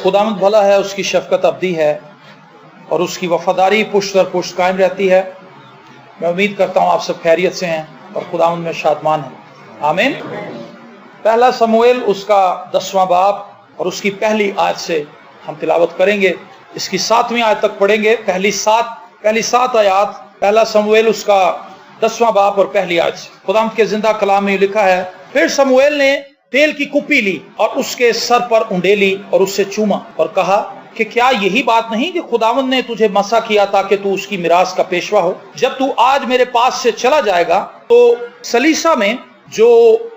खुदावंद भला है, उसकी शफकत अब्दी है और उसकी वफादारी पुश्त दर पुश्त कायम रहती है। मैं उम्मीद करता हूँ आप सब खैरियत से हैं और खुदावंद में शादमान हैं। आमीन। पहला समूएल उसका 10वां बाब और उसकी पहली आयत से हम तिलावत करेंगे। इसकी 7वीं आयत तक पढ़ेंगे। पहली सात आयत पहला समूएल उसका 10वां बाब और पहली आयत से खुदावंद के जिंदा कलाम में लिखा है, फिर समूएल ने तेल की कुप्पी ली और उसके सर पर उंडेली और उससे चूमा और कहा कि क्या यही बात नहीं कि खुदावंद ने तुझे मसा किया था कि तू उसकी मिरास का पेशवा हो। जब तू आज मेरे पास से चला जाएगा तो सलीसा में जो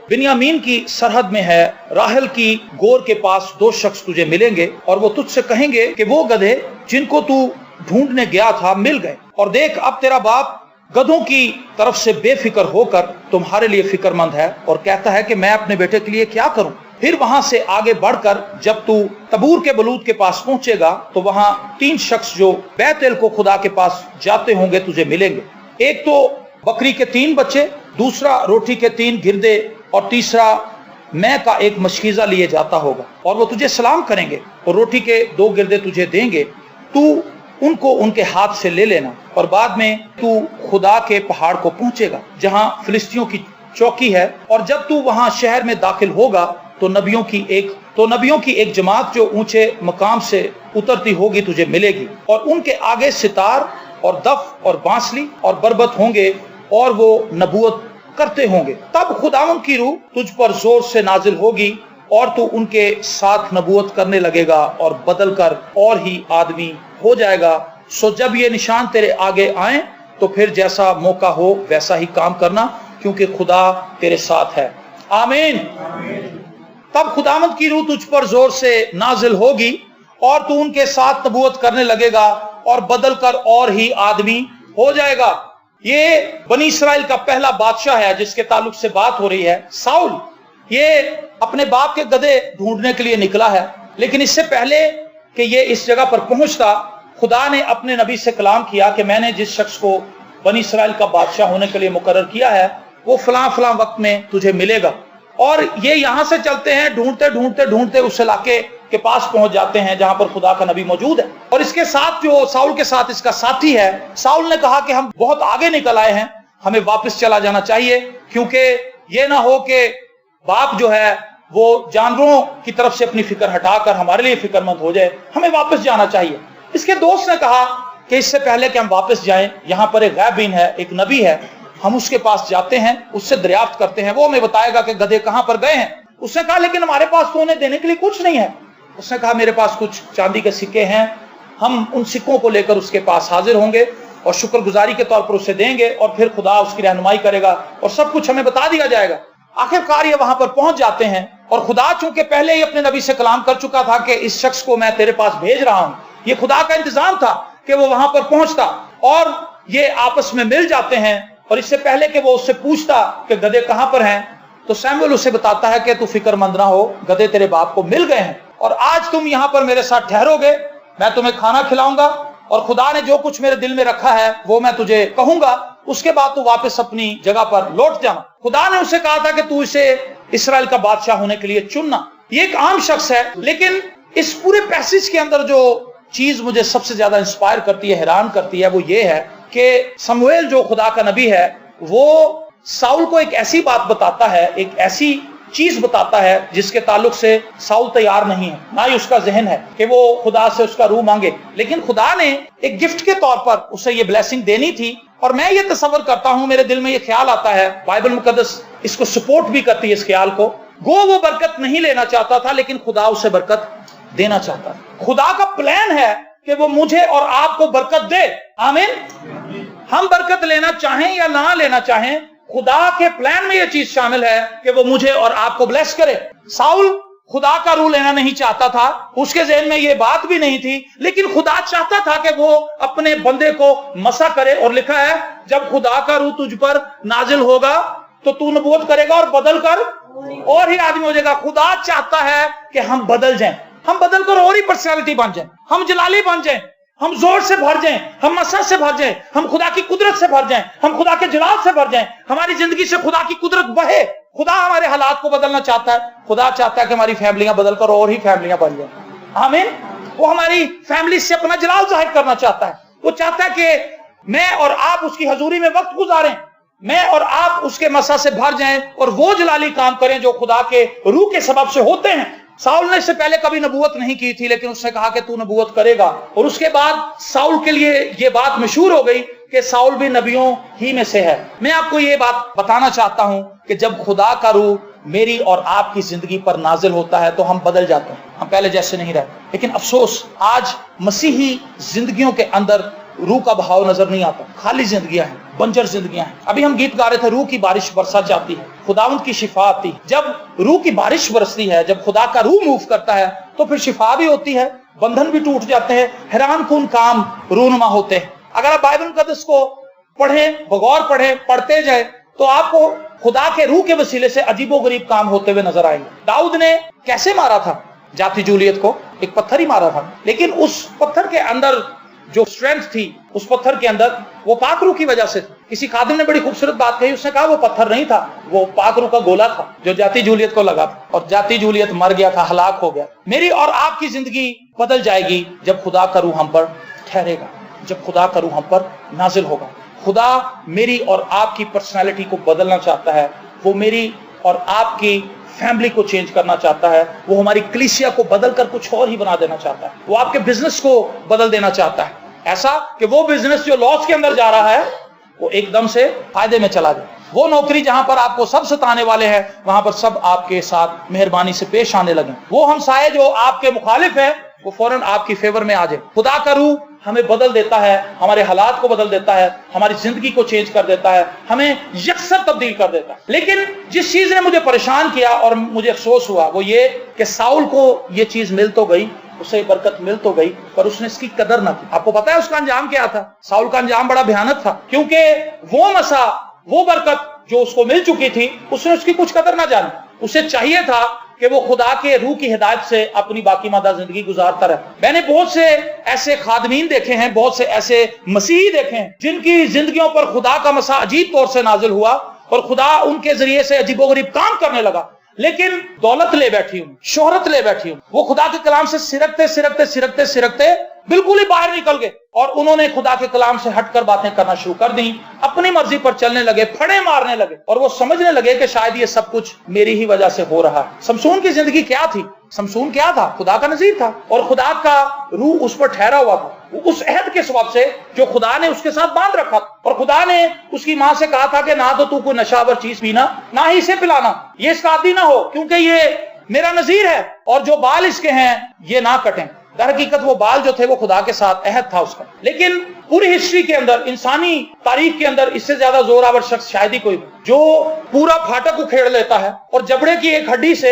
बिन्यामीन की सरहद में है, राहल की गोर के पास 2 शख्स तुझे मिलेंगे और वो तुझसे कहेंगे कि वो गधे जिनको तू ढूंढने गया था मिल गए, और देख अब तेरा बाप गधों की तरफ से बेफिक्र होकर तुम्हारे लिए फिक्रमंद है और कहता है कि मैं अपने बेटे के लिए क्या करूं। फिर वहां से आगे बढ़कर जब तू तबूर के बलूत के पास पहुंचेगा तो वहां 3 शख्स जो बैतेल को खुदा के पास जाते होंगे तुझे मिलेंगे। एक तो बकरी के 3 बच्चे, दूसरा रोटी के 3 गिरदे और तीसरा मैं का एक मशकीजा लिए जाता होगा, और वो तुझे सलाम करेंगे और रोटी के 2 गिरदे तुझे देंगे। तू उनको उनके हाथ से ले लेना और बाद में तू खुदा के पहाड़ को पहुंचेगा जहां फिलिस्तियों की चौकी है, और जब तू वहां शहर में दाखिल होगा तो नबियों की एक जमात जो ऊंचे मकाम से उतरती होगी तुझे मिलेगी, और उनके आगे सितार और दफ और बांसुरी और बरबत होंगे और वो नबूवत करते होंगे। तब खुदावंद की रूह तुझ पर जोर से नाजिल होगी और तू उनके साथ नबूवत करने लगेगा और बदल कर और ही आदमी हो जाएगा। सो जब ये निशान तेरे आगे आए तो फिर जैसा मौका हो वैसा ही काम करना, क्योंकि खुदा तेरे साथ है। आमीन। तब खुदावंद की रूह तुझ पर जोर से नाजिल होगी और तू उनके साथ नबूवत करने लगेगा और बदल कर और ही आदमी हो जाएगा। ये बनी इस्राएल का पहला बादशाह है जिसके ताल्लुक से बात हो रही है। साउल ये अपने बाप के गधे ढूंढने के लिए निकला है, लेकिन इससे पहले कि ये इस जगह पर पहुंचता, खुदा ने अपने नबी से कलाम किया कि मैंने जिस शख्स को बनी इस्राएल का बादशाह होने के लिए मुकर्रर किया है वो फलां वक्त में तुझे मिलेगा। और ये यहां से चलते हैं, ढूंढते उस इलाके के पास पहुंच जाते हैं जहां पर खुदा का नबी मौजूद है। और इसके साथ जो साउल के साथ इसका साथी है, साउल ने कहा कि हम बहुत आगे निकल आए हैं, हमें वापस चला जाना चाहिए, क्योंकि ये ना हो कि बाप जो है वो जानवरों की तरफ से अपनी फिक्र हटाकर हमारे लिए फिक्रमंद हो जाए, हमें वापस जाना चाहिए। इसके दोस्त ने कहा कि इससे पहले कि हम वापस जाएं, यहाँ पर एक गैबीन है, एक नबी है, हम उसके पास जाते हैं, उससे दरियाफ्त करते हैं, वो हमें बताएगा कि गधे कहां पर गए हैं। उसने कहा लेकिन हमारे पास तो उन्हें देने के लिए कुछ नहीं है। उसने कहा मेरे पास कुछ चांदी के सिक्के हैं, हम उन सिक्कों को लेकर उसके पास हाजिर होंगे और शुक्रगुजारी के तौर पर उसे देंगे और फिर खुदा उसकी रहनुमाई करेगा और सब कुछ हमें बता दिया जाएगा। आखिरकार ये वहां पर पहुंच जाते हैं और खुदा चूंकि पहले ही अपने नबी से कलाम कर चुका था कि इस शख्स को मैं तेरे पास भेज रहा हूं, ये खुदा का इंतजाम था कि वो वहां पर पहुंचता और ये आपस में मिल जाते हैं। और इससे पहले कि वो उससे पूछता कि गधे कहां पर हैं, तो सैमुएल उसे बताता है कि तू फिक्रमंद ना हो, गधे तेरे बाप को मिल गए हैं और आज तुम यहां पर मेरे साथ ठहरोगे, मैं तुम्हें खाना खिलाऊंगा और खुदा ने जो कुछ मेरे दिल में रखा है वो मैं तुझे कहूंगा, उसके बाद तू वापस अपनी जगह पर लौट जाना। खुदा ने उसे कहा था कि तू इसे इस्राएल का बादशाह होने के लिए चुनना। ये एक आम शख्स है, लेकिन इस पूरे पैसेज के अंदर जो चीज मुझे सबसे ज्यादा इंस्पायर करती है, हैरान करती है, वो ये है कि समूएल जो खुदा का नबी है वो साउल को एक ऐसी बात बताता है, एक ऐसी चीज बताता है जिसके ताल्लुक से साउल तैयार नहीं है, ना ही उसका जहन है कि वो खुदा से उसका रूह मांगे, लेकिन खुदा ने एक गिफ्ट के तौर पर उसे ये ब्लेसिंग देनी थी। और मैं ये तसव्वुर करता हूं, मेरे दिल में ये ख्याल आता है, बाइबल मुकद्दस इसको सपोर्ट भी करती है इस ख्याल को, वो बरकत नहीं लेना चाहता था लेकिन खुदा उसे बरकत देना चाहता है। खुदा का प्लान है कि वो मुझे और आपको बरकत दे। आमीन। हम बरकत लेना चाहें या ना लेना चाहें, खुदा के प्लान में यह चीज शामिल है कि वो मुझे और आपको ब्लेस करे। साउल खुदा का रूह लेना नहीं चाहता था, उसके ज़हन में ये बात भी नहीं थी, लेकिन खुदा चाहता था कि वो अपने बंदे को मसा करे। और लिखा है जब खुदा का रूह तुझ पर नाजिल होगा तो तू नबूवत करेगा और बदल कर और ही आदमी हो जाएगा। खुदा चाहता है कि हम बदल जाएं, हम बदल कर और ही पर्सनैलिटी बन जाएं, हम जलाली बन जाएं, हम जोर से भर जाएं, हम मसा से भर जाएं, हम खुदा की कुदरत से भर जाएं, हम खुदा के जलाल से भर जाएं, हमारी जिंदगी से खुदा की कुदरत बहे। खुदा हमारे हालात को बदलना चाहता है। खुदा चाहता है कि हमारी फैमिलियां बदलकर और ही फैमिलियां बन जाएं। आमीन। वो हमारी फैमिली से अपना जलाल जाहिर करना चाहता है। वो चाहता है कि मैं और आप उसकी हजूरी में वक्त गुजारें, मैं और आप उसके मसा से भर जाएं और वो जलाली काम करें जो खुदा के रूह के सबब से होते हैं। साउल ने इससे पहले कभी नबूवत नहीं की थी, लेकिन उसने कहा कि तू नबूवत करेगा, और उसके बाद साउल के लिए ये बात मशहूर हो गई कि साउल भी नबियों ही में से है। मैं आपको ये बात बताना चाहता हूं कि जब खुदा का रूह मेरी और आपकी जिंदगी पर नाजिल होता है तो हम बदल जाते हैं, हम पहले जैसे नहीं रहते। लेकिन अफसोस आज मसीही जिंदगियों के अंदर रूह का भाव नजर नहीं आता, खाली जिंदगियां हैं, बंजर जिंदगियां हैं। अभी हम गीत गा रहे थे, रूह की बारिश बरसा जाती है, खुदावंद की शिफा आती है। जब रूह की बारिश बरसती है, जब खुदा का रूह मूव करता है तो फिर शिफा भी होती है, बंधन भी टूट जाते हैं, हैरान कुन काम रूनुमा होते हैं। अगर आप बाइबल मुकद्दस को पढ़ें, बगौर पढ़ें, पढ़ते जाए तो आपको खुदा के रूह के वसीले से अजीबोगरीब काम होते हुए नजर आएंगे। दाऊद ने कैसे मारा था जाति जूलियत को? एक पत्थर ही मारा था, लेकिन उस पत्थर के अंदर जो स्ट्रेंथ थी, उस पत्थर के अंदर वो पाक रूह की वजह से। किसी खादिम ने बड़ी खूबसूरत बात कही, उसने कहा वो पत्थर नहीं था, वो पाक रूह का गोला था जो जाति जूलियत को लगा था, और जाति जूलियत मर गया था, हलाक हो गया। मेरी और आपकी जिंदगी बदल जाएगी जब खुदा का रूह हम पर ठहरेगा, जब खुदा का रूह हम पर नाजिल होगा। खुदा मेरी और आपकी पर्सनैलिटी को बदलना चाहता है, वो मेरी और आपकी फैमिली को चेंज करना चाहता है, वो हमारी कलीसिया को बदलकर कुछ और ही बना देना चाहता है, वो आपके बिजनेस को बदल देना चाहता है, ऐसा कि वो बिजनेस जो लॉस के अंदर जा रहा है वो एकदम से फायदे में चला जाए। वो नौकरी जहां पर आपको सब सताने वाले हैं, वहां पर सब आपके साथ मेहरबानी से पेश आने लगे। वो हमसाये जो आपके मुखालिफ है वो फौरन आपकी फेवर में आ जाए। खुदा का रूह हमें बदल देता है, हमारे हालात को बदल देता है, हमारी जिंदगी को चेंज कर देता है, हमें यकसर तब्दील कर देता है। लेकिन जिस चीज ने मुझे परेशान किया और मुझे अफसोस हुआ वो ये कि साउल को ये चीज मिल तो गई, उसे बरकत मिल तो गई, पर उसने इसकी कदर ना की। आपको पता है उसका अंजाम क्या था? साउल का अंजाम बड़ा भयानक था, क्योंकि वो मसा, वो बरकत जो उसको मिल चुकी थी, उसने उसकी कुछ कदर ना जानी। उसे चाहिए था कि वो खुदा के रूह की हिदायत से अपनी बाकी मादा जिंदगी गुजारता रहे। मैंने बहुत से ऐसे खादमीन देखे हैं, बहुत से ऐसे मसीही देखे हैं जिनकी जिंदगियों पर खुदा का मसा अजीब तौर से नाजिल हुआ और खुदा उनके जरिए से अजीबोगरीब काम करने लगा, लेकिन दौलत ले बैठी हूं, शोहरत ले बैठी हूं। वो खुदा के कलाम से सिरकते सिरकते सिरकते सिरकते बिल्कुल ही बाहर निकल गए और उन्होंने खुदा के कलाम से हटकर बातें करना शुरू कर दी, अपनी मर्जी पर चलने लगे, फड़े मारने लगे, और वो समझने लगे कि शायद ये सब कुछ मेरी ही वजह से हो रहा है। शमसून की जिंदगी क्या थी? शमसून क्या था? खुदा का नजीर था और खुदा का रूह उस पर ठहरा हुआ था, उस अहद के सबब से जो खुदा ने उसके साथ बांध रखा था। और खुदा ने उसकी मां से कहा था कि ना तो तू कोई नशावर चीज पीना, ना ही इसे पिलाना, ये इसका आदी ना हो, क्योंकि ये मेरा नजीर है और जो बाल इसके हैं ये ना कटें। दर हकीकत वो बाल जो थे वो खुदा के साथ अहद था उसका। लेकिन पूरी हिस्ट्री के अंदर, इंसानी तारीख के अंदर इससे ज्यादा जोरावर शख्स शायद ही कोई, जो पूरा फाटक उखेड़ लेता है और जबड़े की एक हड्डी से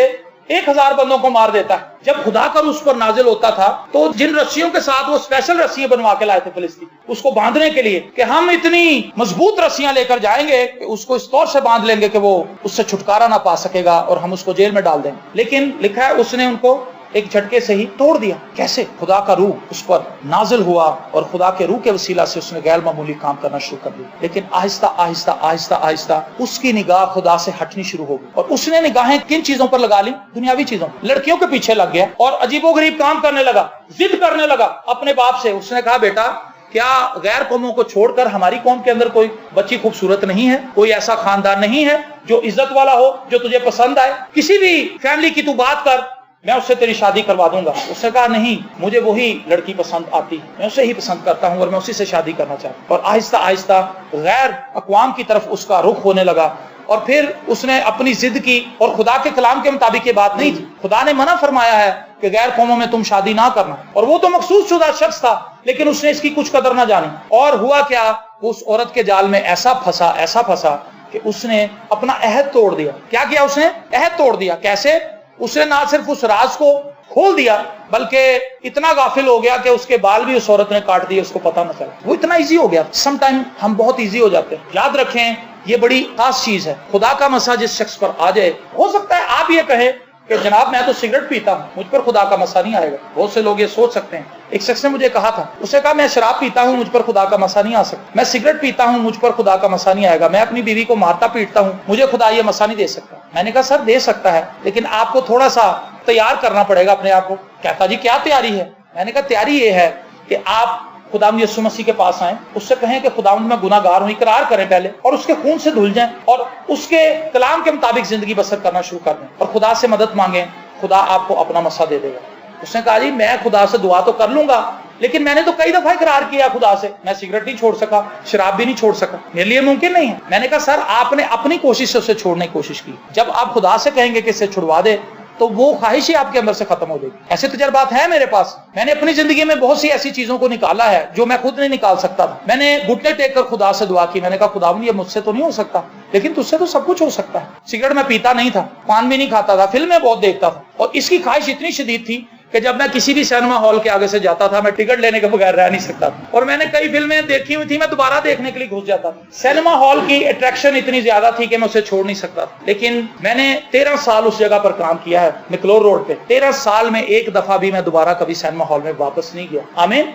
1000 बंदों को मार देता है। जब खुदा का उस पर नाजिल होता था तो जिन रस्सियों के साथ वो स्पेशल रस्सियां बनवा के लाए थे फिलिस्तीन, उसको बांधने के लिए कि हम इतनी मजबूत रस्सियां लेकर जाएंगे कि उसको इस तौर से बांध लेंगे कि वो उससे छुटकारा ना पा सकेगा और हम उसको जेल में डाल देंगे। लेकिन लिखा है उसने उनको एक झटके से ही तोड़ दिया। कैसे? खुदा का रूह उस पर नाजिल हुआ और खुदा के रूह के वसीला से उसने गैर मामूली काम करना शुरू कर दिया। लेकिन आहिस्ता आहिस्ता आहिस्ता आहिस्ता उसकी निगाह खुदा से हटनी शुरू हो गई और उसने निगाहें किन चीजों पर लगा ली? दुनियावी चीजों, लड़कियों के पीछे लग गया और अजीबोगरीब काम करने लगा, जिद करने लगा अपने बाप से। उसने कहा, बेटा क्या गैर कौमों को छोड़कर हमारी कौम के अंदर कोई बच्ची खूबसूरत नहीं है? कोई ऐसा खानदान नहीं है जो इज्जत वाला हो, जो तुझे पसंद आए? किसी भी फैमिली की तू बात कर, मैं उससे तेरी शादी करवा दूंगा। उसने कहा, नहीं, मुझे वही लड़की पसंद आती है, मैं उसे ही पसंद करता हूं और मैं उसी से शादी करना चाहता हूं। और आहिस्ता आहिस्ता गैर अक़वाम की तरफ उसका रुख होने लगा और फिर उसने अपनी जिद की। और खुदा के कलाम के मुताबिक ये बात नहीं थी। खुदा ने मना फरमाया है कि गैर कौमों में तुम शादी ना करना, और वो तो मखसूस शुदा शख्स था, लेकिन उसने इसकी कुछ कदर ना जानी। और हुआ क्या, उस औरत के जाल में ऐसा फंसा कि उसने अपना अहद तोड़ दिया। क्या किया उसने? अहद तोड़ दिया। कैसे? उसने ना सिर्फ उस राज को खोल दिया, बल्कि इतना गाफिल हो गया कि उसके बाल भी उस औरत ने काट दिए, उसको पता न चला। वो इतना इजी हो गया। समटाइम हम बहुत इजी हो जाते हैं। याद रखें, ये बड़ी खास चीज है। खुदा का मसा जिस शख्स पर आ जाए, हो सकता है आप ये कहें कि जनाब मैं तो सिगरेट पीता हूं, मुझ पर खुदा का मसा नहीं आएगा। बहुत से लोग ये सोच सकते हैं। एक शख्स ने मुझे कहा था, उसने कहा, मैं शराब पीता हूं, मुझ पर खुदा का मसा नहीं आ सकता। मैं सिगरेट पीता हूं, मुझ पर खुदा का मसा नहीं आएगा। मैं अपनी बीवी को मारता पीटता हूं, मुझे खुदा ये मसा नहीं दे सकता। मैंने कहा सर दे सकता है, लेकिन आपको थोड़ा सा तैयार करना पड़ेगा अपने आप को। कहता जी क्या तैयारी है? मैंने कहा तैयारी ये है कि आप खुदावंद यीशु मसीह के पास आए, उससे कहें कि खुदावंद मैं गुनाहगार हूं, इकरार करें पहले, और उसके खून से धुल जाएं और उसके कलाम के मुताबिक जिंदगी बसर करना शुरू कर दें और खुदा से मदद मांगें। खुदा आपको अपना मसा दे देगा। उसने कहा जी मैं खुदा से दुआ तो कर लूंगा, लेकिन मैंने तो कई दफा इकरार किया खुदा से, मैं सिगरेट नहीं छोड़ सका, शराब भी नहीं छोड़ सका, मेरे लिए मुमकिन नहीं है। मैंने कहा सर आपने अपनी कोशिश से उसे छोड़ने की कोशिश की, जब आप खुदा से कहेंगे कि इसे छुड़वा दे तो वो ख्वाहिश ही आपके अंदर से खत्म हो जाएगी। ऐसे तजर्बात है मेरे पास। मैंने अपनी जिंदगी में बहुत सी ऐसी चीजों को निकाला है जो मैं खुद नहीं निकाल सकता था। मैंने घुटने टेक कर खुदा से दुआ की, मैंने कहा खुदावंद ये मुझसे तो नहीं हो सकता, लेकिन तुझसे तो सब कुछ हो सकता है। सिगरेट मैं पीता नहीं था, पान भी नहीं खाता था, फिल्में बहुत देखता था, और इसकी ख्वाहिश इतनी शदीद थी कि जब मैं किसी भी सिनेमा हॉल के आगे से जाता था मैं टिकट लेने के बगैर रह नहीं सकता था। और मैंने कई फिल्में देखी हुई थी, मैं दोबारा देखने के लिए घुस जाता था। सिनेमा हॉल की अट्रैक्शन इतनी ज्यादा थी कि मैं उसे छोड़ नहीं सकता था। लेकिन मैंने 13 साल उस जगह पर काम किया है, मैक्लोर रोड पे। 13 साल में एक दफा भी मैं दोबारा कभी सिनेमा हॉल में वापस नहीं गया। आमीन।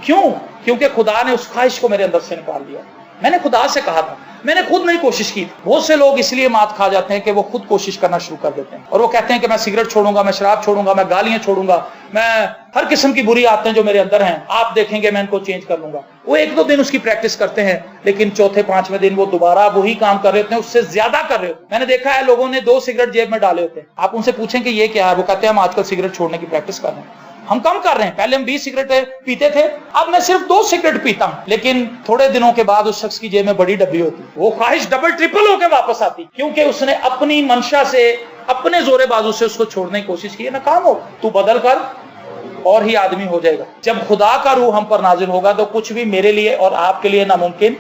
क्यों? क्योंकि खुदा ने उस ख्वाहिश को मेरे अंदर से निकाल दिया। मैंने खुदा से कहा था, मैंने खुद नहीं कोशिश की। बहुत से लोग इसलिए मात खा जाते हैं कि वो खुद कोशिश करना शुरू कर देते हैं और वो कहते हैं कि मैं सिगरेट छोड़ूंगा, मैं शराब छोड़ूंगा, मैं गालियां छोड़ूंगा, मैं हर किस्म की बुरी आदतें जो मेरे अंदर हैं आप देखेंगे मैं इनको चेंज कर लूंगा। वो 1-2 दिन उसकी प्रैक्टिस करते हैं, लेकिन चौथे 5वें दिन वो दोबारा वही काम कर रहे होते हैं, उससे ज्यादा कर रहे होते हैं। मैंने देखा है लोगों ने 2 सिगरेट जेब में डाले होते हैं। आप उनसे पूछें कि ये क्या है, वो कहते हैं हम आजकल सिगरेट छोड़ने की प्रैक्टिस कर रहे हैं। हम कम कर रहे हैं, पहले हम 20 सिगरेट पीते थे, अब मैं सिर्फ 2 सिगरेट पीता हूं। लेकिन थोड़े दिनों के बाद उस शख्स की जेब में बड़ी डब्बी होती, वो ख्वाहिश डबल ट्रिपल होकर वापस आती, क्योंकि उसने अपनी मंशा से, अपने जोरे बाजू से उसको छोड़ने की कोशिश की। नाकाम हो, तू बदल कर और ही आदमी हो जाएगा। जब खुदा का रूह हम पर नाजिल होगा तो कुछ भी मेरे लिए और आपके लिए नामुमकिन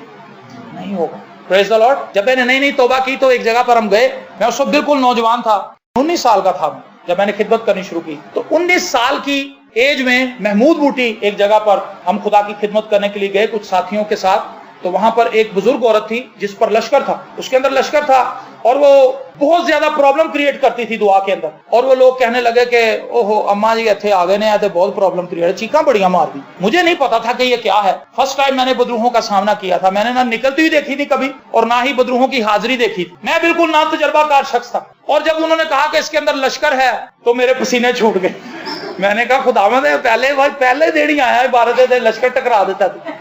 नहीं होगा। Praise the Lord. जब मैंने नई तौबा की तो एक जगह पर हम गए, मैं उस वक्त बिल्कुल नौजवान था, 19 साल का था जब मैंने खिदमत करनी शुरू की। तो 19 साल की एज में महमूद बूटी एक जगह पर हम खुदा की खिदमत करने के लिए गए कुछ साथियों के साथ। तो वहां पर एक बुजुर्ग औरत थी जिस पर लश्कर था, उसके अंदर लश्कर था, और वो बहुत ज्यादा प्रॉब्लम क्रिएट करती थी दुआ के अंदर। और वो लोग कहने लगे कि ओहो अम्मा जी इतने आ गए ने, तो बहुत प्रॉब्लम क्रिएट, चीखा बड़ियां मार दी। मुझे नहीं पता था कि ये क्या है। फर्स्ट टाइम मैंने बदरूहों का सामना किया था। मैंने ना निकलती हुई देखी थी कभी और ना ही बदरूहों की हाजिरी देखी थी। मैं बिल्कुल ना तजर्बाकार शख्स था। और जब उन्होंने कहा कि इसके अंदर लश्कर है तो मेरे पसीने छूट गए। मैंने कहा खुदावंद पहले देड़ी आया इबारत दे लश्कर टकरा देता था।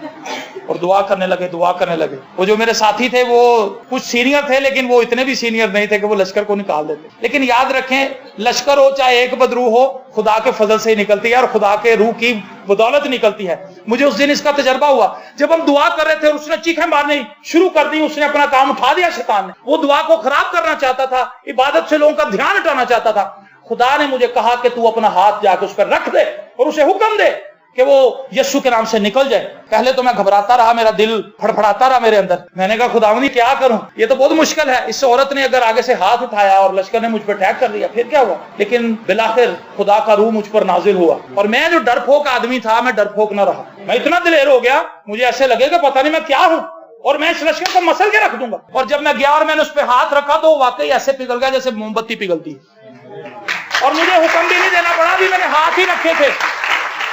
और दुआ करने लगे। वो जो मेरे साथी थे वो कुछ सीनियर थे, लेकिन वो इतने भी सीनियर नहीं थे कि वो लश्कर को निकाल देते। लेकिन याद रखें, लश्कर हो चाहे एक बदरू हो, खुदा के फजल से ही निकलती है और खुदा के रूह की बदौलत निकलती है। मुझे उस दिन इसका तजर्बा हुआ जब हम दुआ कर रहे थे और उसने चीखें मारनी शुरू कर दी। उसने अपना काम उठा दिया, शैतान ने। वो दुआ को खराब करना चाहता था, इबादत से लोगों का ध्यान हटाना चाहता था। खुदा ने मुझे कहा कि तू अपना हाथ जाके उस पर रख दे और उसे हुक्म दे कि वो यीशु के नाम से निकल जाए। पहले तो मैं घबराता रहा, मेरा दिल फड़फड़ाता रहा मेरे अंदर। मैंने कहा खुदावंद क्या करूं, ये तो बहुत मुश्किल है। इस औरत ने अगर आगे से हाथ उठाया और लश्कर ने मुझ पर अटैक कर दिया फिर क्या हुआ। लेकिन बिलाखिर खुदा का रूह मुझ पर नाजिल हुआ और मैं जो डरपोक आदमी था, मैं डरपोक न रहा। मैं इतना दिलेर हो गया, मुझे ऐसे लगेगा पता नहीं मैं क्या हूं और मैं इस लश्कर को मसल के रख दूंगा। और जब मैं गया और मैंने उस पर हाथ रखा तो वाकई ऐसे पिघल गया जैसे मोमबत्ती पिघलती है। और मुझे हुक्म भी नहीं देना पड़ा, भी मैंने हाथ ही रखे थे।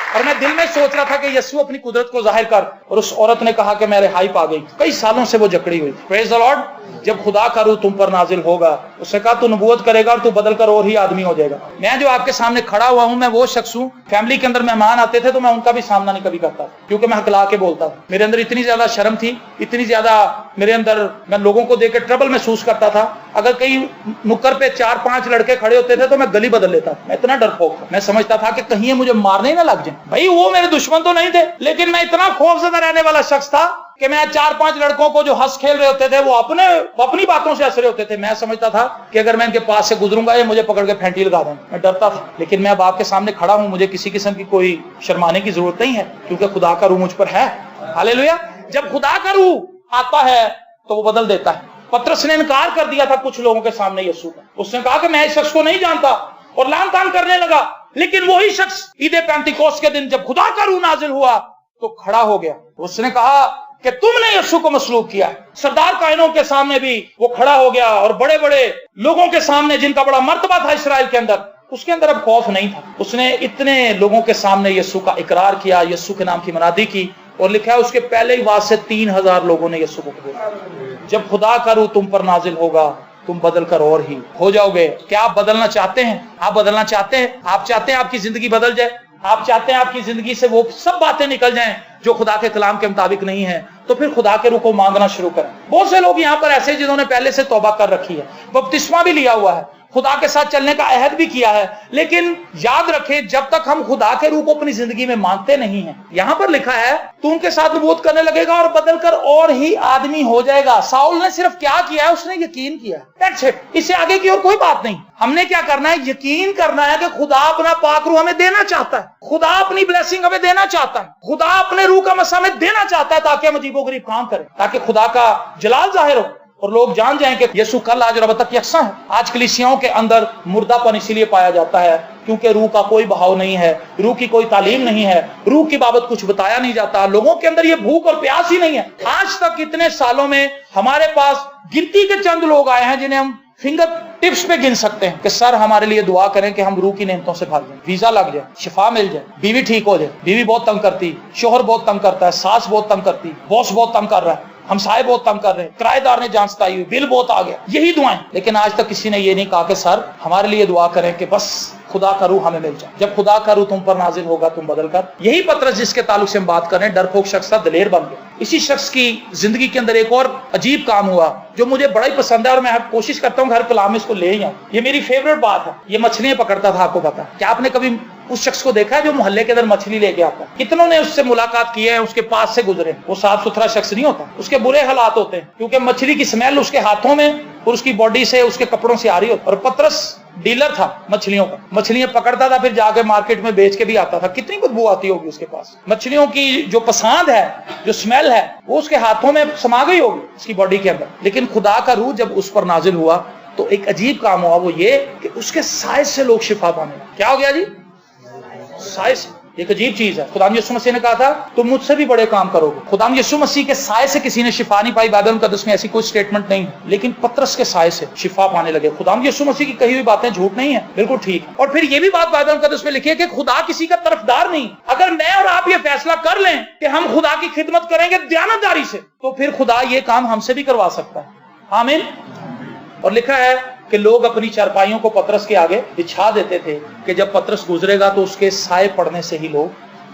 और मैं दिल में सोच रहा था कि यीशु अपनी कुदरत को जाहिर कर। और उस औरत ने कहा कि मैं रिहाई पा गई। कई सालों से वो जकड़ी हुई। Praise the Lord. जब खुदा का रूह तुम पर नाजिल होगा, उसने कहा तू नबूवत करेगा और तू बदल कर और ही आदमी हो जाएगा। मैं जो आपके सामने खड़ा हुआ हूं, मैं वो शख्स हूं। फैमिली के अंदर मेहमान आते थे तो मैं उनका भी सामना नहीं कभी करता, क्योंकि मैं हकला के बोलता था। मेरे अंदर इतनी ज्यादा शर्म थी, इतनी ज्यादा मेरे अंदर, मैं लोगों को देख के ट्रबल महसूस करता था। अगर कहीं नुक्कर पे 4-5 लड़के खड़े होते थे तो मैं गली बदल लेता। मैं इतना डरपोक था। मैं समझता था कि कहीं मुझे मारने ही ना लग जाए। भाई वो मेरे दुश्मन तो नहीं थे, लेकिन मैं इतना खौफजदा रहने वाला शख्स था कि मैं 4-5 लड़कों को जो हंस खेल रहे होते थे वो अपनी बातों से हंस रहे होते थे। मैं समझता था कि अगर मैं इनके पास से गुजरूंगा ये मुझे पकड़ के फेंटी लगा देंगे। मैं डरता था। लेकिन मैं अब आपके सामने खड़ा हूं, मुझे किसी किस्म की कोई शर्माने की जरूरत नहीं है, क्योंकि खुदा का रूह मुझ पर है। हालेलुया। जब खुदा का रूह आता है तो वो बदल देता है। पतरस ने इनकार कर दिया था कुछ लोगों के सामने यीशु का। उसने कहा कि मैं इस शख्स को नहीं जानता और लान तान करने लगा। लेकिन वही शख्स ईद पेंतिकोस्त के दिन जब खुदा का रूह नाजिल हुआ तो खड़ा हो गया। उसने कहा कि तुमने यीशु को मसलूब किया। सरदार कायनों के सामने भी वो खड़ा हो गया और बड़े बड़े लोगों के सामने जिनका बड़ा मर्तबा था इस्राएल के अंदर, उसके अंदर अब खौफ नहीं था। उसने इतने लोगों के सामने यीशु का इकरार किया, यीशु के नाम की मनादी की। और लिखा है उसके पहले ही वार से 3000 लोगों ने यीशु को कबूला। जब खुदा का रूह तुम पर नाजिल होगा तुम बदल कर और ही हो जाओगे। क्या आप बदलना चाहते हैं? आप बदलना चाहते हैं? आप चाहते हैं आपकी जिंदगी बदल जाए? आप चाहते हैं आपकी जिंदगी से वो सब बातें निकल जाएं जो खुदा के कलाम के मुताबिक नहीं है? तो फिर खुदा के रूह को मांगना शुरू करें। बहुत से लोग यहाँ पर ऐसे जिन्होंने पहले से तौबा कर रखी है, बपतिस्मा भी लिया हुआ है, खुदा के साथ चलने का अहद भी किया है, लेकिन याद रखें जब तक हम खुदा के रूह को अपनी जिंदगी में मांगते नहीं हैं, यहां पर लिखा है तू उनके साथ नबूवत करने लगेगा और बदलकर और ही आदमी हो जाएगा। साउल ने सिर्फ क्या किया है? उसने यकीन किया। That's it. इससे आगे की और कोई बात नहीं। हमने क्या करना है? यकीन करना है कि खुदा अपना पाक रूह हमें देना चाहता है, खुदा अपनी ब्लेसिंग हमें देना चाहता है, खुदा अपने रूह का मसा हमें देना चाहता है ताकि हम अजीबोगरीब काम करें, ताकि खुदा का जलाल जाहिर हो और लोग जान जाएं कि यीशु कल आज और अब तक यकसा है। आज कलीसियाओं के अंदर मुर्दापन इसीलिए पाया जाता है क्योंकि रूह का कोई बहाव नहीं है, रूह की कोई तालीम नहीं है, रूह की बाबत कुछ बताया नहीं जाता, लोगों के अंदर ये भूख और प्यास ही नहीं है। आज तक इतने सालों में हमारे पास गिनती के चंद लोग आए हैं जिन्हें हम फिंगर टिप्स पे गिन सकते हैं कि सर हमारे लिए दुआ करें कि हम रूह की नेमतों से भाग जाएं, वीजा लग जाए, शिफा मिल जाए, बीवी ठीक हो जाए। बीवी बहुत तंग करती, शोहर बहुत तंग करता है, सास बहुत तंग करती, बॉस बहुत तंग कर रहा है, हमसाए बहुत तंग कर रहे हैं, किराएदार ने जान सताई हुई, बिल बहुत आ गया, यही दुआएं। लेकिन आज तक किसी ने ये नहीं कहा कि सर हमारे लिए दुआ करें कि बस खुदा का रूह हमें मिल जाए। जब खुदा का रूह तुम पर नाजिल होगा तुम बदल कर, यही पतरस जिसके ताल्लुक से हम बात कर रहे हैं, डरपोक शख्स था, दलेर बन गया। इसी शख्स की जिंदगी के अंदर एक और अजीब काम हुआ जो मुझे बड़ा ही पसंद है और मैं कोशिश करता हूँ हर कलाम में इसको ले ही आऊं। ये मेरी फेवरेट बात है। ये मछलियां पकड़ता था, आपको पता है? क्या आपने कभी उस शख्स को देखा है जो मोहल्ले के अंदर मछली लेके आता है? कितनों ने उससे मुलाकात की है, उसके पास से गुजरे? वो साफ सुथरा शख्स नहीं होता, उसके बुरे हालात होते हैं क्योंकि मछली की स्मेल उसके हाथों में और उसकी बॉडी से, उसके कपड़ों से आ रही होती। और पतरस डीलर था मछलियों का, मछलियां पकड़ता था, फिर जाके मार्केट में बेच के भी आता था। कितनी बदबू आती होगी उसके पास। मछलियों की जो पसंद है, जो स्मेल है, वो उसके हाथों में समा गई होगी, उसकी बॉडी के अंदर। लेकिन खुदा का रूह जब उस पर नाजिल हुआ तो एक अजीब काम हुआ, वो ये कि उसके साय से लोग शिफा पाने। क्या हो गया जी? साय से। एक अजीब चीज है। खुदाम यीशु मसीह ने कहा था तुम मुझसे भी बड़े काम करोगे। खुदाम यीशु मसीह के साय से किसी ने शिफा नहीं पाई, बाइबल मुकद्दस में ऐसी कोई स्टेटमेंट नहीं, लेकिन पतरस के साय से शिफा पाने लगे। खुदाम यीशु मसीह की कही हुई बातें झूठ नहीं है, बिल्कुल ठीक है। और फिर ये भी बात बाइबल मुकद्दस में लिखी है कि खुदा किसी का तरफदार नहीं। अगर मैं और आप ये फैसला कर लें कि हम खुदा की खिदमत करेंगे दयानतदारी से, तो फिर खुदा ये काम हमसे भी करवा सकता है। आमीन। और लिखा है कि लोग अपनी चारपाइयों को पतरस के आगे बिछा देते थे कि जब पतरस गुजरेगा तो उसके साए पड़ने से ही लोग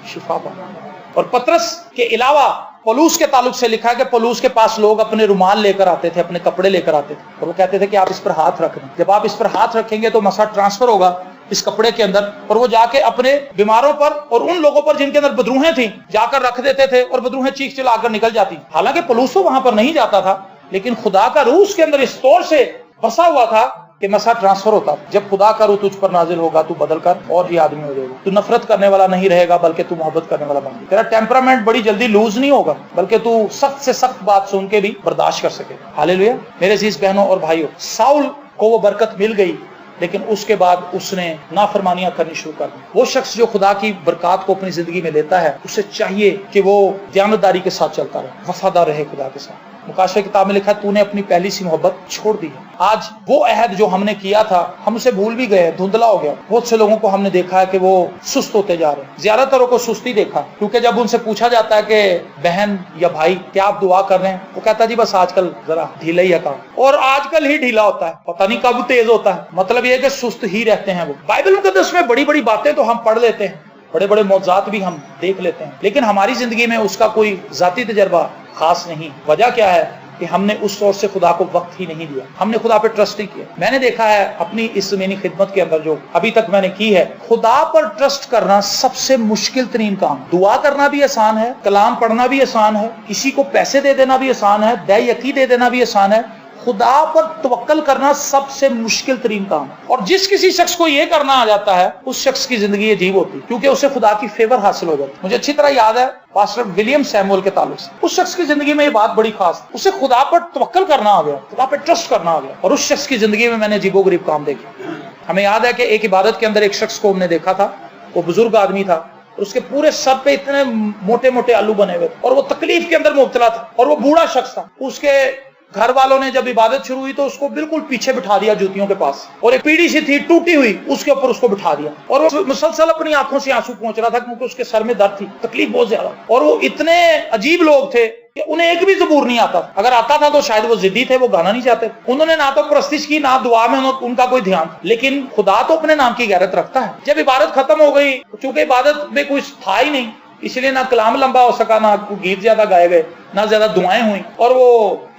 शिफा पाएंगे। और पतरस के अलावा पौलुस के ताल्लुक से लिखा है कि पौलुस के पास लोग अपने रुमाल लेकर आते थे, अपने कपड़े लेकर आते थे, और वो कहते थे कि आप इस पर हाथ रख दें। जब आप इस पर हाथ रखेंगे तो मसा ट्रांसफर होगा इस कपड़े के अंदर, और वो जाके अपने बीमारों पर और उन लोगों पर जिनके अंदर बदरूहें थी जाकर रख देते थे, और बदरूहें चीख चिल्लाकर निकल जाती। हालांकि पौलुस वहां पर नहीं जाता था, लेकिन खुदा का रूह उसके अंदर इस तौर से बसा हुआ था कि मसा ट्रांसफर होता। जब खुदा का रूह तुझ पर नाजिल होगा तू बदल कर और भी आदमी हो जाएगा। तू नफरत करने वाला नहीं रहेगा बल्कि तू मोहब्बत करने वाला बन जाएगा। तेरा टेम्परामेंट बड़ी जल्दी लूज नहीं होगा, बल्कि तू सख्त से सख्त बात सुन के भी बर्दाश्त कर सकेगा। हालेलुया। मेरे अजीज बहनों और भाइयों, साउल को वो बरकत मिल गई, लेकिन उसके बाद उसने नाफरमानियां करनी शुरू कर दी। वो शख्स जो खुदा की बरकत को अपनी जिंदगी में लेता है, उसे चाहिए कि वो दयानतदारी के साथ चलता रहे, वफादार रहे खुदा के साथ। मुकाशे किताब में लिखा है तूने अपनी पहली सी मोहब्बत छोड़ दी है। आज वो अहद जो हमने किया था हम उसे भूल भी गए, धुंधला हो गया। बहुत से लोगों को हमने देखा है कि वो सुस्त होते जा रहे हैं। ज्यादातरों को सुस्ती देखा, क्योंकि जब उनसे पूछा जाता है कि बहन या भाई क्या आप दुआ कर रहे हैं, वो कहता जी बस आजकल जरा ढीला ही है काम, और आजकल ही ढीला होता है, पता नहीं कब तेज होता है। मतलब ये कि सुस्त ही रहते हैं वो। बाइबल मुकद्दस में बड़ी बड़ी बातें तो हम पढ़ लेते हैं, बड़े बड़े मौजूदात भी हम देख लेते हैं, लेकिन हमारी जिंदगी में उसका कोई जाती तजर्बा खास नहीं। वजह क्या है कि हमने उस सोर्स से खुदा को वक्त ही नहीं दिया, हमने खुदा पे ट्रस्ट नहीं किया। मैंने देखा है अपनी इस मेरी खिदमत के अंदर जो अभी तक मैंने की है, खुदा पर ट्रस्ट करना सबसे मुश्किल तरीन काम। दुआ करना भी आसान है, कलाम पढ़ना भी आसान है, किसी को पैसे दे देना भी आसान है, दे यकी दे देना भी आसान है, खुदा पर तवक्कल करना सबसे मुश्किल तरीन काम है। और जिस किसी शख्स को यह करना आ जाता है उस शख्स की जिंदगी अजीब होती है, क्योंकि उसे खुदा की फेवर हासिल हो जाती है। मुझे अच्छी तरह याद है पास्टर विलियम सैमुअल के ताल्लुक से, उस शख्स की जिंदगी में ये बात बड़ी खास, उसे खुदा पर तवक्कल करना आ गया, खुदा पर ट्रस्ट करना आ गया, और उस शख्स की जिंदगी में मैंने अजीबोगरीब काम देखे। हमें याद है कि एक इबादत के अंदर एक शख्स को हमने देखा था, वो बुजुर्ग आदमी था, और उसके पूरे सर पे इतने मोटे मोटे आलू बने हुए थे, और वो तकलीफ के अंदर मुब्तला था, और वो बूढ़ा शख्स था। उसके घर वालों ने जब इबादत शुरू हुई तो उसको बिल्कुल पीछे बिठा दिया जूतियों के पास, और एक पीढ़ी सी थी टूटी हुई, उसके ऊपर उसको बिठा दिया, और वो मुसलसल अपनी आंखों से आंसू पहुंच रहा था क्योंकि उसके सर में दर्द थी, तकलीफ बहुत ज्यादा। और वो इतने अजीब लोग थे कि उन्हें एक भी ज़बूर नहीं आता, अगर आता था तो शायद वो जिद्दी थे, वो गाना नहीं चाहते। उन्होंने ना तो परस्तिश की ना दुआ में उनका कोई ध्यान, लेकिन खुदा तो अपने नाम की गैरत रखता है। जब इबादत खत्म हो गई, चूंकि इबादत में कुछ था ही नहीं, इसलिए ना कलाम लंबा हो सका, ना गीत ज्यादा गाए गए, ना ज्यादा दुआएं हुई, और वो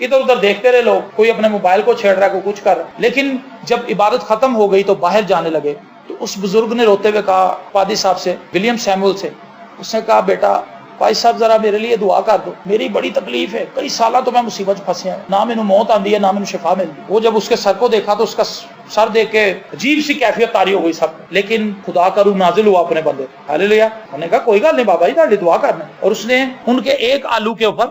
इधर उधर देखते रहे लोग, कोई अपने मोबाइल को छेड़ रहा है, कोई कुछ कर रहा है। लेकिन जब इबादत खत्म हो गई तो बाहर जाने लगे, तो उस बुजुर्ग ने रोते हुए कहा पादी साहब से, विलियम सैमुअल से, उसने कहा बेटा भाई साहब जरा मेरे लिए दुआ कर दो, मेरी बड़ी तकलीफ है, कई साल तो मैं मुसीबत फंसे हैं, ना मैंने मौत आती है ना मैंने शिफा मिलती। वो जब उसके सर को देखा तो उसका सर देख के अजीब सी कैफियत तारी हो गई सब, लेकिन खुदा का रूह नाजिल हुआ अपने बंदे। हालेलुया। उन्होंने कहा कोई गल नहीं बाबा जी, ताड़ी दुआ करना, और उसने उनके एक आलू के ऊपर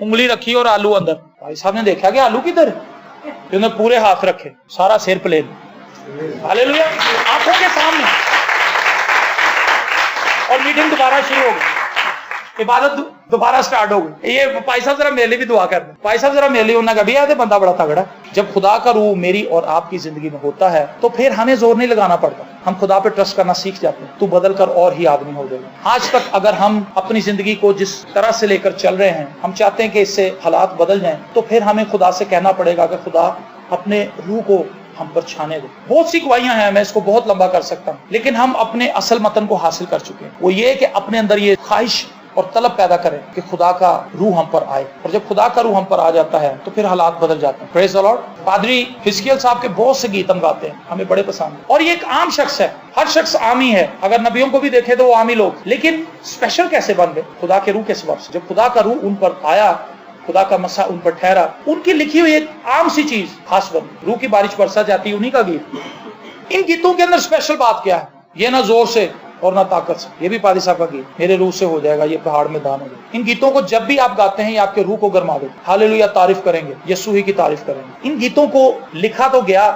उंगली रखी और आलू अंदर। भाई साहब ने देखा कि आलू किधर, उन्होंने पूरे हाथ रखे, सारा सिर प्लेन। हालेलुया। आंखों के सामने, और मीटिंग दोबारा शुरू हो गई, इबादत दोबारा स्टार्ट हो गई। ये भाई साहब जरा मेरे लिए भी दुआ कर दे, भाई साहब जरा मेरे लिए, उन्होंने कहा भैया बंदा बड़ा तगड़ा। जब खुदा का रूह मेरी और आपकी जिंदगी में होता है तो फिर हमें जोर नहीं लगाना पड़ता, हम खुदा पे ट्रस्ट करना सीख जाते हैं। तू बदल कर और ही आदमी हो जाएगा। आज तक अगर हम अपनी जिंदगी को जिस तरह से लेकर चल रहे हैं, हम चाहते हैं कि इससे हालात बदल जाएं, तो फिर हमें खुदा से कहना पड़ेगा कि खुदा अपने रूह को हम पर छाने दो। बहुत सी गवाहियां हैं, मैं इसको बहुत लंबा कर सकता हूं, लेकिन हम अपने असल मतन को हासिल कर चुके हैं। वो ये कि अपने अंदर ये ख्वाहिश और तलब पैदा करें कि खुदा का रूह हम पर आए, और जब खुदा का रूह हम पर आ जाता है तो फिर हालात बदल जाते हैं। Praise the Lord. पादरी हिजकिय्याह साहब के बहुत से गीत हम गाते हैं, हमें बड़े पसंद है, और ये एक आम शख्स है, हर शख्स आम ही है। अगर नबियों को भी देखे तो वो आम ही लोग, लेकिन स्पेशल कैसे बन गए खुदा के रूह के सबब से। जब खुदा का रूह उन पर आया, खुदा का मसा उन पर ठहरा, उनकी लिखी हुई एक आम सी चीज खास बनी। रूह की बारिश बरसा जाती, उन्हीं का गीत। इन गीतों के अंदर स्पेशल बात क्या है? ये ना जोर से और ना ताकत से, ये भी पादी साहब का गीत, मेरे रूह से हो जाएगा ये पहाड़ में दान हो जाएगा। इन गीतों को जब भी आप गाते हैं ये आपके रूह को गरमा देते। हालेलुया, तारीफ करेंगे, यीशु ही की तारीफ करेंगे। इन गीतों को लिखा तो गया,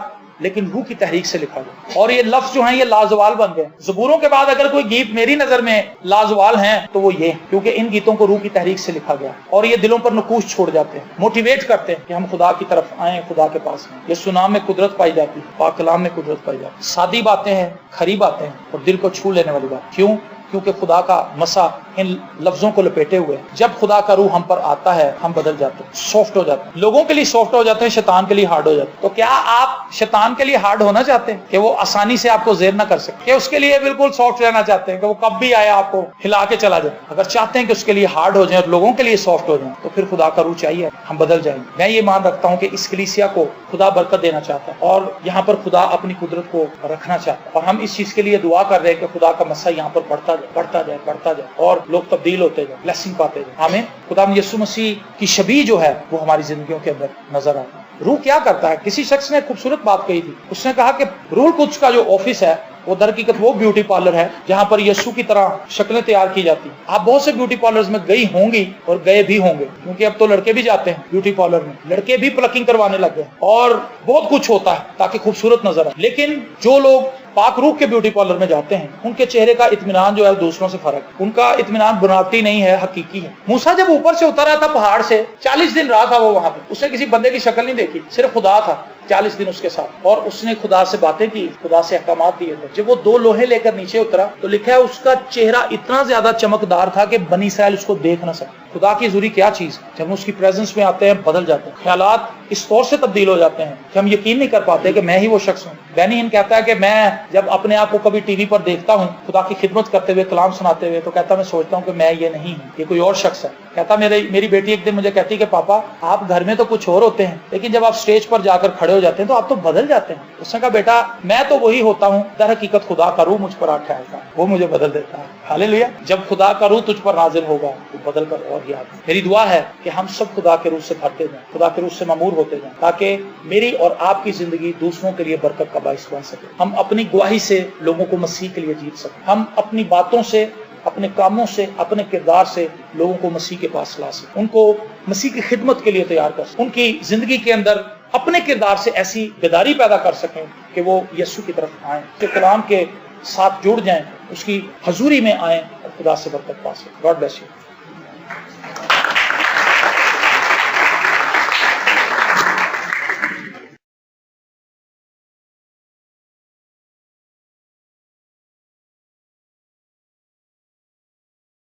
लेकिन रूह की तहरीक से लिखा गया, और ये लफ्ज जो हैं ये लाजवाल बन गए। ज़बूरों के बाद अगर कोई गीत मेरी नजर में लाजवाल हैं तो वो ये, क्योंकि इन गीतों को रूह की तहरीक से लिखा गया, और ये दिलों पर नकूश छोड़ जाते हैं, मोटिवेट करते हैं कि हम खुदा की तरफ आए, खुदा के पास आए। ये सुनाम में कुदरत पाई जाती है, पाक कलाम में कुदरत पाई जाती है। सादी बातें हैं, खरी बातें हैं, और दिल को छू लेने वाली बात। क्यों? क्योंकि खुदा का मसा इन लफ्जों को लपेटे हुए। जब खुदा का रूह हम पर आता है हम बदल जाते हैं, सॉफ्ट हो जाते हैं। लोगों के लिए सॉफ्ट हो जाते हैं, शैतान के लिए हार्ड हो जाते हैं। तो क्या आप शैतान के लिए हार्ड होना चाहते हैं कि वो आसानी से आपको जेर ना कर सके? कि उसके लिए बिल्कुल सॉफ्ट रहना चाहते हैं कि वो कब भी आए आपको हिला के चला जाए? अगर चाहते हैं कि उसके लिए हार्ड हो जाए और लोगों के लिए सॉफ्ट हो जाए, तो फिर खुदा का रूह चाहिए, हम बदल जाएंगे। मैं ये मान रखता हूँ कि इस कलीसिया को खुदा बरकत देना चाहता है, और यहाँ पर खुदा अपनी कुदरत को रखना चाहता है, और हम इस चीज के लिए दुआ कर रहे हैं कि खुदा का मसा यहाँ पर बढ़ता जाए, बढ़ता जाए, बढ़ता जाए, और लोग तब्दील होते जाए, ब्लेसिंग पाते जाए। आमीन। खुदा यीशु मसीह की शबीह जो है वो हमारी जिंदगियों के अंदर नजर आती है। रूह क्या करता है? किसी शख्स ने खूबसूरत बात कही थी, उसने कहा कि रूहुल कुद्स का जो ऑफिस है वो दर हकीकत वो ब्यूटी पार्लर है जहां पर यीशु की तरह शक्लें तैयार की जाती हैं। आप बहुत से ब्यूटी पार्लर्स में गई होंगी और गए भी होंगे, क्योंकि अब तो लड़के भी जाते हैं ब्यूटी पार्लर में, लड़के भी प्लकिंग करवाने लग गए, और बहुत कुछ होता है ताकि खूबसूरत नजर आए। लेकिन जो लोग पाक रूह के ब्यूटी पार्लर में जाते हैं, उनके चेहरे का इत्मीनान जो है दूसरों से फर्क है। उनका इत्मीनान बनावटी नहीं है, हकीकी है। मूसा जब ऊपर से उतरा था पहाड़ से, 40 दिन रहा था वो वहां पे, उसने किसी बंदे की शक्ल नहीं देखी, सिर्फ खुदा था 40 दिन उसके साथ, और उसने खुदा से बातें की, खुदा से अहकामात दिए थे। जब वो 2 लोहे लेकर नीचे उतरा तो लिखा है उसका चेहरा इतना ज्यादा चमकदार था कि बनी इसराइल उसको देख ना सके। खुदा की हुजूरी क्या चीज, जब हम उसकी प्रेजेंस में आते हैं बदल जाते हैं, ख्यालात इस तौर से तब्दील हो जाते हैं कि हम यकीन नहीं कर पाते कि मैं ही वो शख्स हूँ। बैनी हिन कहता है कि मैं जब अपने आप को कभी टीवी पर देखता हूँ खुदा की खिदमत करते हुए, कलाम सुनाते हुए, तो कहता मैं सोचता हूँ कि मैं ये नहीं हूँ, ये कोई और शख्स है। कहता मेरी बेटी एक दिन मुझे कहती कि पापा आप घर में तो कुछ और होते हैं, लेकिन जब आप स्टेज पर जाकर खड़े हो जाते हैं तो आप तो बदल जाते हैं। उसने कहा बेटा मैं तो वही होता हूँ, दर हकीकत खुदा का रूह मुझ पर आ ठहरता है, वो मुझे बदल देता है। हालेलुया। जब खुदा का रूह तुझ पर नाजिल होगा तो बदल कर और याद। मेरी दुआ है कि हम सब खुदा के रूह से भरते जाएं, खुदा के रूह से मामूर होते जाएं, ताकि मेरी और आपकी जिंदगी दूसरों के लिए बरकत का बाइस बन सके। हम अपनी गवाही से लोगों को मसीह के लिए जीत सकें, हम अपनी बातों से, अपने कामों से, अपने किरदार से लोगों को मसीह के पास ला सकें, उनको मसीह की खिदमत के लिए तैयार कर सकें, उनकी जिंदगी के अंदर अपने किरदार से ऐसी बेदारी पैदा कर सकें कि वो यीशु की तरफ आएं, के कलाम के साथ जुड़ जाएं, उसकी हजूरी में आएं और खुदा से बरकत पा सकें। God bless you.